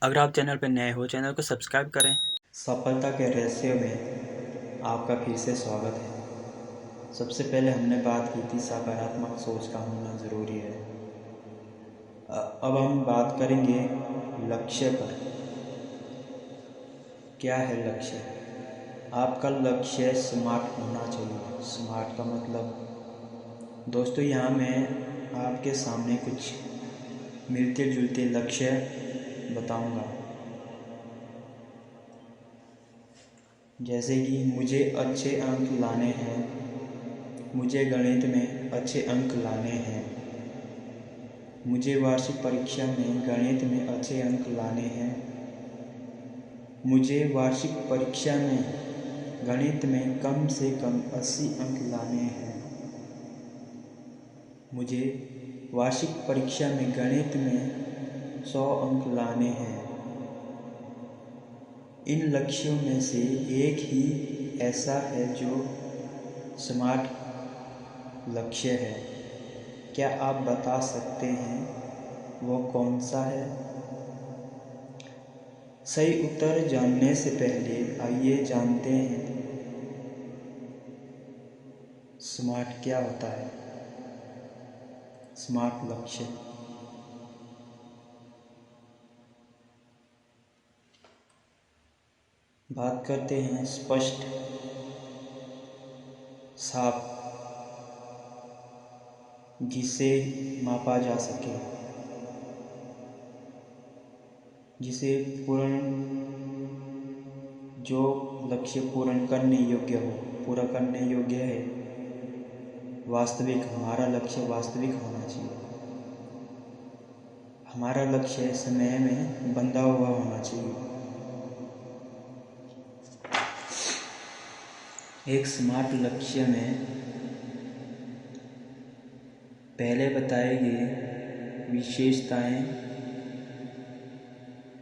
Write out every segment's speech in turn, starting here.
अगर आप चैनल पर नए हो चैनल को सब्सक्राइब करें। सफलता के रहस्य में आपका फिर से स्वागत है। सबसे पहले हमने बात की थी सकारात्मक सोच का होना ज़रूरी है। अब हम बात करेंगे लक्ष्य पर। क्या है लक्ष्य? आपका लक्ष्य स्मार्ट होना चाहिए। स्मार्ट का मतलब दोस्तों, यहाँ मैं आपके सामने कुछ मिलते जुलते लक्ष्य बताऊंगा। जैसे कि मुझे अच्छे अंक लाने हैं, मुझे गणित में अच्छे अंक लाने हैं, मुझे वार्षिक परीक्षा में गणित में अच्छे अंक लाने हैं, मुझे वार्षिक परीक्षा में गणित में कम से कम 80 अंक लाने हैं, मुझे वार्षिक परीक्षा में गणित में 100 अंक लाने हैं। इन लक्ष्यों में से एक ही ऐसा है जो स्मार्ट लक्ष्य है। क्या आप बता सकते हैं वो कौन सा है? सही उत्तर जानने से पहले आइए जानते हैं स्मार्ट क्या होता है। स्मार्ट लक्ष्य बात करते हैं स्पष्ट, साफ, जिसे मापा जा सके, जिसे जो लक्ष्य पूर्ण करने योग्य हो, पूरा करने योग्य है। वास्तविक, हमारा लक्ष्य वास्तविक होना चाहिए। हमारा लक्ष्य समय में बंधा हुआ होना चाहिए। एक स्मार्ट लक्ष्य में पहले बताए गए विशेषताएं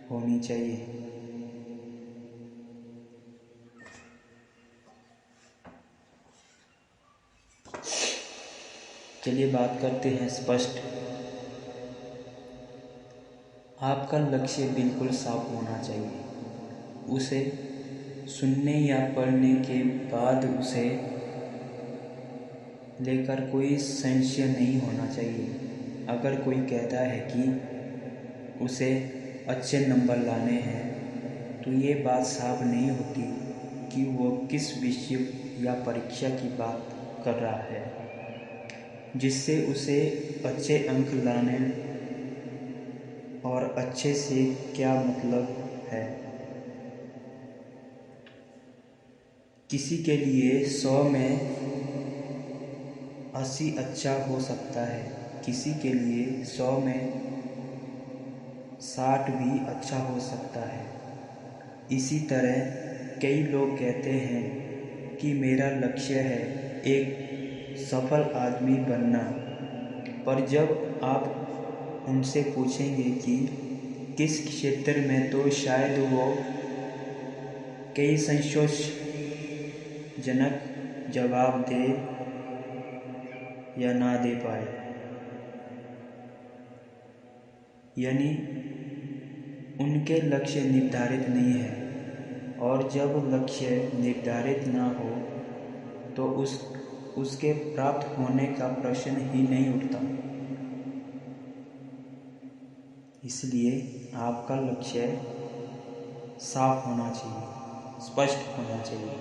होनी चाहिए। चलिए बात करते हैं स्पष्ट। आपका लक्ष्य बिल्कुल साफ होना चाहिए। उसे सुनने या पढ़ने के बाद उसे लेकर कोई संशय नहीं होना चाहिए। अगर कोई कहता है कि उसे अच्छे नंबर लाने हैं, तो ये बात साफ नहीं होती कि वो किस विषय या परीक्षा की बात कर रहा है जिससे उसे अच्छे अंक लाने, और अच्छे से क्या मतलब है। किसी के लिए 100 में 80 अच्छा हो सकता है, किसी के लिए 100 में 60 भी अच्छा हो सकता है। इसी तरह कई लोग कहते हैं कि मेरा लक्ष्य है एक सफल आदमी बनना, पर जब आप उनसे पूछेंगे कि किस क्षेत्र में, तो शायद वो कई संतोषजनक जवाब दे या ना दे पाए। यानी उनके लक्ष्य निर्धारित नहीं है, और जब लक्ष्य निर्धारित ना हो तो उसके प्राप्त होने का प्रश्न ही नहीं उठता। इसलिए आपका लक्ष्य साफ होना चाहिए, स्पष्ट होना चाहिए।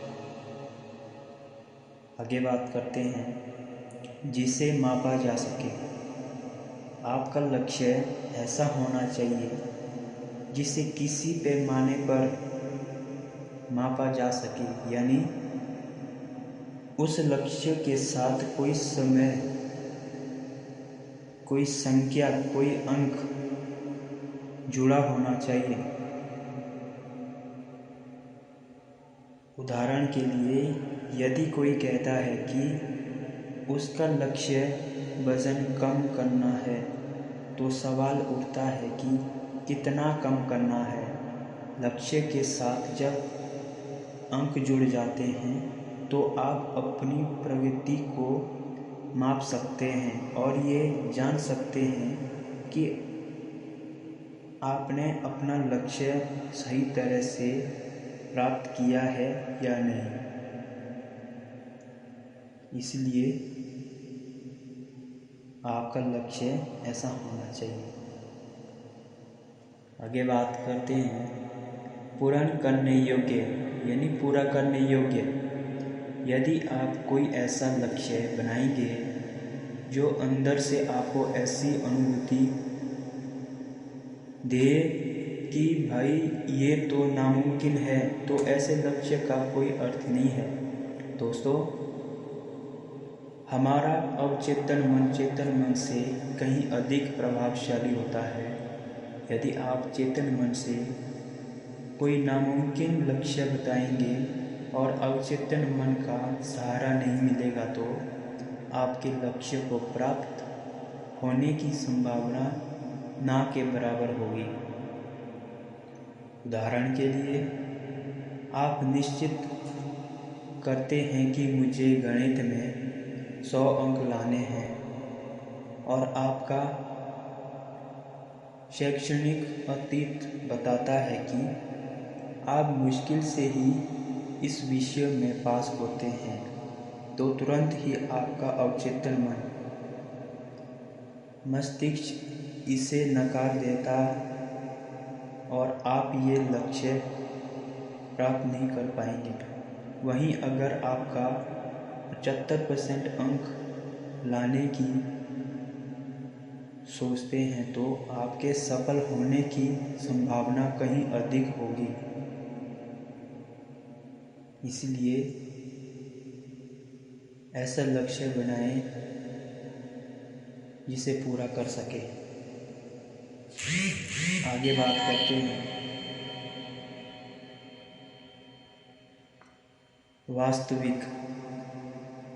आगे बात करते हैं जिसे मापा जा सके। आपका लक्ष्य ऐसा होना चाहिए जिसे किसी पैमाने पर मापा जा सके, यानी उस लक्ष्य के साथ कोई समय, कोई संख्या, कोई अंक जुड़ा होना चाहिए। उदाहरण के लिए, यदि कोई कहता है कि उसका लक्ष्य वजन कम करना है, तो सवाल उठता है कि कितना कम करना है। लक्ष्य के साथ जब अंक जुड़ जाते हैं तो आप अपनी प्रगति को माप सकते हैं और ये जान सकते हैं कि आपने अपना लक्ष्य सही तरह से प्राप्त किया है या नहीं। इसलिए आपका लक्ष्य ऐसा होना चाहिए। आगे बात करते हैं पूर्ण करने योग्य यानी पूरा करने योग्य। यदि आप कोई ऐसा लक्ष्य बनाएंगे जो अंदर से आपको ऐसी अनुभूति दे कि भाई ये तो नामुमकिन है, तो ऐसे लक्ष्य का कोई अर्थ नहीं है। दोस्तों, हमारा अवचेतन मन चेतन मन से कहीं अधिक प्रभावशाली होता है। यदि आप चेतन मन से कोई नामुमकिन लक्ष्य बताएंगे और अवचेतन मन का सहारा नहीं मिलेगा तो आपके लक्ष्य को प्राप्त होने की संभावना ना के बराबर होगी। उदाहरण के लिए, आप निश्चित करते हैं कि मुझे गणित में 100 अंक लाने हैं और आपका शैक्षणिक अतीत बताता है कि आप मुश्किल से ही इस विषय में पास होते हैं, तो तुरंत ही आपका अवचेतन मन मस्तिष्क इसे नकार देता और आप ये लक्ष्य प्राप्त नहीं कर पाएंगे। वहीं अगर आपका 75% अंक लाने की सोचते हैं तो आपके सफल होने की संभावना कहीं अधिक होगी। इसलिए ऐसा लक्ष्य बनाएं जिसे पूरा कर सके। आगे बात करते हैं वास्तविक।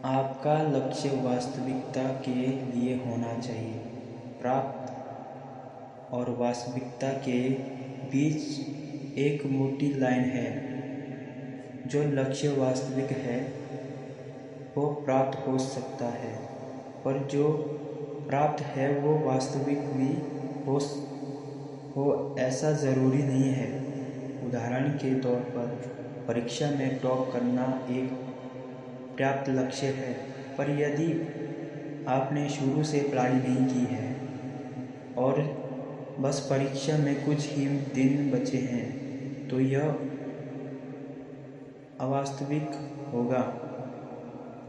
आपका लक्ष्य वास्तविकता के लिए होना चाहिए। प्राप्त और वास्तविकता के बीच एक मोटी लाइन है। जो लक्ष्य वास्तविक है वो प्राप्त हो सकता है, पर जो प्राप्त है वो वास्तविक भी हो ऐसा ज़रूरी नहीं है। उदाहरण के तौर पर परीक्षा में टॉप करना एक पर्याप्त लक्ष्य है, पर यदि आपने शुरू से पढ़ाई नहीं की है और बस परीक्षा में कुछ ही दिन बचे हैं तो यह अवास्तविक होगा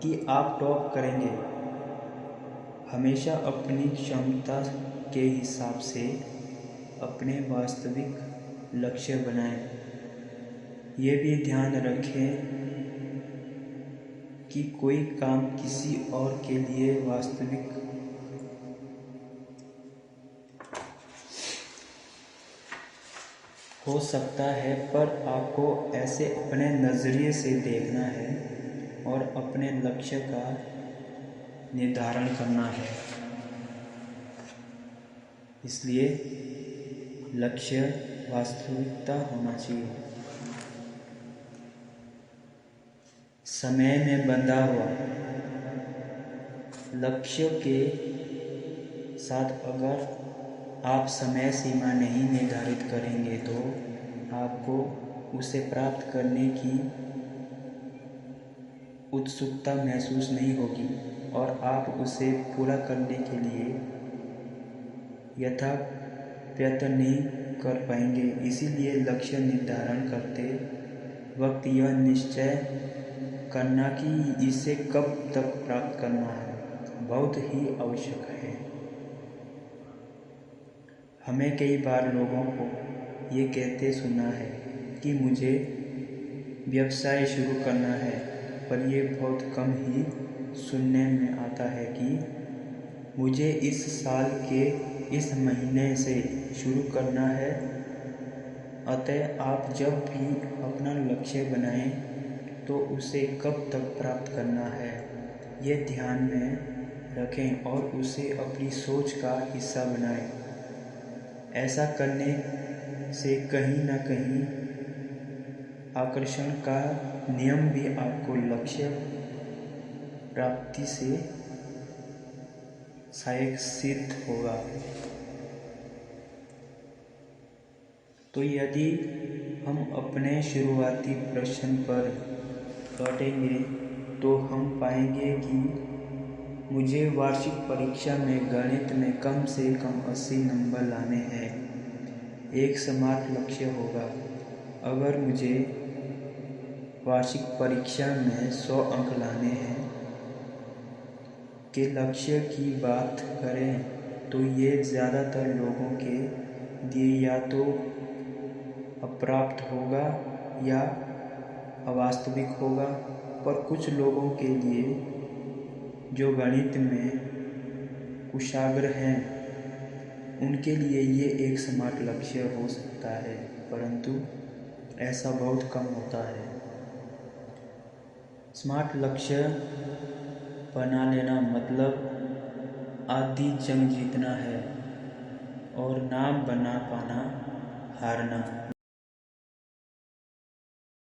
कि आप टॉप करेंगे। हमेशा अपनी क्षमता के हिसाब से अपने वास्तविक लक्ष्य बनाएं। ये भी ध्यान रखें कि कोई काम किसी और के लिए वास्तविक हो सकता है, पर आपको ऐसे अपने नज़रिए से देखना है और अपने लक्ष्य का निर्धारण करना है। इसलिए लक्ष्य वास्तविकता होना चाहिए। समय में बंधा हुआ। लक्ष्य के साथ अगर आप समय सीमा नहीं निर्धारित करेंगे तो आपको उसे प्राप्त करने की उत्सुकता महसूस नहीं होगी और आप उसे पूरा करने के लिए यथार्थ प्रयत्न नहीं कर पाएंगे। इसीलिए लक्ष्य निर्धारण करते वक्त यह निश्चय करना कि इसे कब तक प्राप्त करना है बहुत ही आवश्यक है। हमें कई बार लोगों को ये कहते सुना है कि मुझे व्यवसाय शुरू करना है, पर यह बहुत कम ही सुनने में आता है कि मुझे इस साल के इस महीने से शुरू करना है। अतः आप जब भी अपना लक्ष्य बनाएं तो उसे कब तक प्राप्त करना है ये ध्यान में रखें और उसे अपनी सोच का हिस्सा बनाएं। ऐसा करने से कहीं ना कहीं आकर्षण का नियम भी आपको लक्ष्य प्राप्ति से सहायक सिद्ध होगा। तो यदि हम अपने शुरुआती प्रश्न पर लौटेंगे तो हम पाएंगे कि मुझे वार्षिक परीक्षा में गणित में कम से कम 80 नंबर लाने हैं। एक स्मार्ट लक्ष्य होगा। अगर मुझे वार्षिक परीक्षा में 100 अंक लाने हैं के लक्ष्य की बात करें तो ये ज़्यादातर लोगों के लिए या तो अप्राप्त होगा या अवास्तविक होगा, पर कुछ लोगों के लिए जो गणित में कुशाग्र हैं उनके लिए ये एक स्मार्ट लक्ष्य हो सकता है, परंतु ऐसा बहुत कम होता है। स्मार्ट लक्ष्य बना लेना मतलब आधी जंग जीतना है और ना बना पाना हारना।